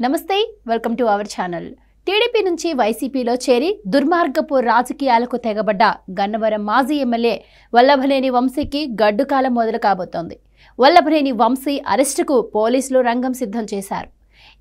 నమస్తే welcome to our channel. TDP నుంచి వైసీపీలో చేరి దుర్మార్గపు రాజకీయాలకు తెగబడ్డ గన్నవరం మాజీ ఎమ్మెల్యే వల్లభనేని వంశీకి గడ్డుకాలం మొదలు కాబోతోంది. వల్లభనేని వంశీ అరెస్టుకు పోలీసులు రంగం సిద్ధం చేశారు.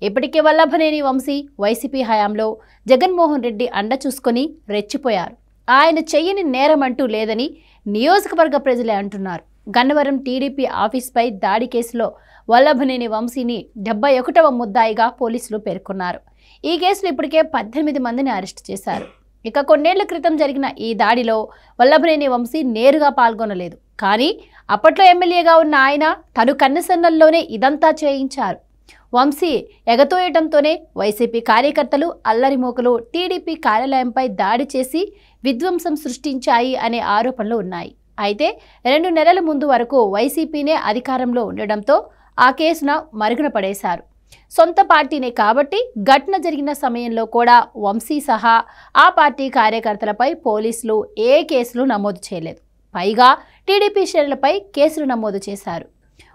ఇప్పటికే వల్లభనేని వంశీ వైసీపీ హయాంలో జగన్మోహన్ రెడ్డి అండ చూసుకొని రెచ్చిపోయారు. ఆయన చెయ్యని నేరం అంటూ లేదని నియోజకవర్గ ప్రజలే అంటున్నారు. గన్నవరం టీడీపీ ఆఫీస్పై దాడి కేసులో వల్లభనేని వంశీని 71వ ముద్దాయిగా పోలీసులు పేర్కొన్నారు. ఈ కేసులో ఇప్పటికే 18 మందిని అరెస్టు చేశారు. ఇక కొన్నేళ్ల క్రితం జరిగిన ఈ దాడిలో వల్లభనేని వంశీ నేరుగా పాల్గొనలేదు. కానీ అప్పట్లో ఎమ్మెల్యేగా ఉన్న ఆయన తను కన్నెసన్నల్లోనే ఇదంతా చేయించారు. వంశీ ఎగతోయటంతోనే వైసీపీ కార్యకర్తలు అల్లరిమోకలు టీడీపీ కార్యాలయంపై దాడి చేసి విధ్వంసం సృష్టించాయి అనే ఆరోపణలు ఉన్నాయి. అయితే 2 నెలల ముందు వరకు వైసీపీనే అధికారంలో ఉండడంతో ఆ కేసును మరుగున పడేశారు. సొంత పార్టీనే కాబట్టి ఘటన జరిగిన సమయంలో కూడా వంశీ సహా ఆ పార్టీ కార్యకర్తలపై పోలీసులు ఏ కేసులు నమోదు చేయలేదు. పైగా టీడీపీ శ్రేణులపై కేసులు నమోదు చేశారు.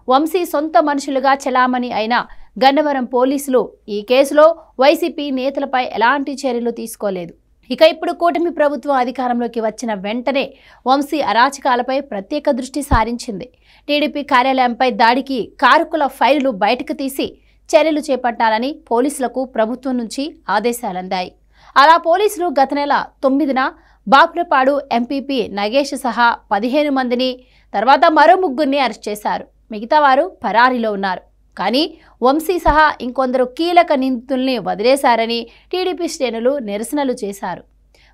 వంశీ సొంత మనుషులుగా చెలామణి అయిన గన్నవరం పోలీసులు ఈ కేసులో వైసీపీ నేతలపై ఎలాంటి చర్యలు తీసుకోలేదు. ఇక ఇప్పుడు కూటమి ప్రభుత్వం అధికారంలోకి వచ్చిన వెంటనే వంశీ అరాచకాలపై ప్రత్యేక దృష్టి సారించింది. టీడీపీ కార్యాలయంపై దాడికి కారకుల ఫైళ్లు బయటకు తీసి చర్యలు చేపట్టాలని పోలీసులకు ప్రభుత్వం నుంచి ఆదేశాలందాయి. అలా పోలీసులు గత నెల 9న బాపులపాడు ఎంపీపీ నగేష్ సహా 15 మందిని, తర్వాత మరో 3గురిని అరెస్ట్ చేశారు. మిగతా వారు పరారీలో ఉన్నారు. కానీ వంశీ సహా ఇంకొందరు కీలక నిందితుల్ని వదిలేశారని టీడీపీ శ్రేణులు నిరసనలు చేశారు.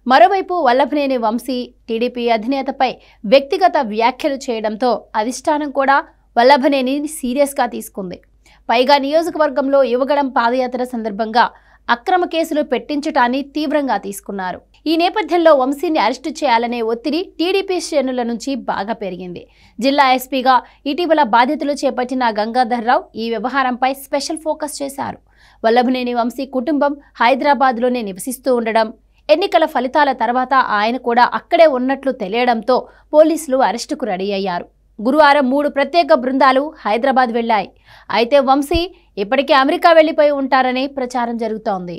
మరోవైపు వల్లభనేని వంశీ టీడీపీ అధినేతపై వ్యక్తిగత వ్యాఖ్యలు చేయడంతో అధిష్టానం కూడా వల్లభనేని సీరియస్గా తీసుకుంది. పైగా నియోజకవర్గంలో యువగళం పాదయాత్ర సందర్భంగా అక్రమ కేసులు పెట్టించటాన్ని తీవ్రంగా తీసుకున్నారు. ఈ నేపథ్యంలో వంశీని అరెస్టు చేయాలనే ఒత్తిడి టీడీపీ శ్రేణుల నుంచి బాగా పెరిగింది. జిల్లా ఎస్పీగా ఇటీవల బాధ్యతలు చేపట్టిన గంగాధర్రావు ఈ వ్యవహారంపై స్పెషల్ ఫోకస్ చేశారు. వల్లభనేని వంశీ కుటుంబం హైదరాబాద్లోనే నివసిస్తూ ఉండడం, ఎన్నికల ఫలితాల తర్వాత ఆయన కూడా అక్కడే ఉన్నట్లు తెలియడంతో పోలీసులు అరెస్టుకు రెడీ అయ్యారు. గురువారం 3 ప్రత్యేక బృందాలు హైదరాబాద్ వెళ్లాయి. అయితే వంశీ ఇప్పటికే అమెరికా వెళ్లిపోయి ఉంటారనే ప్రచారం జరుగుతోంది.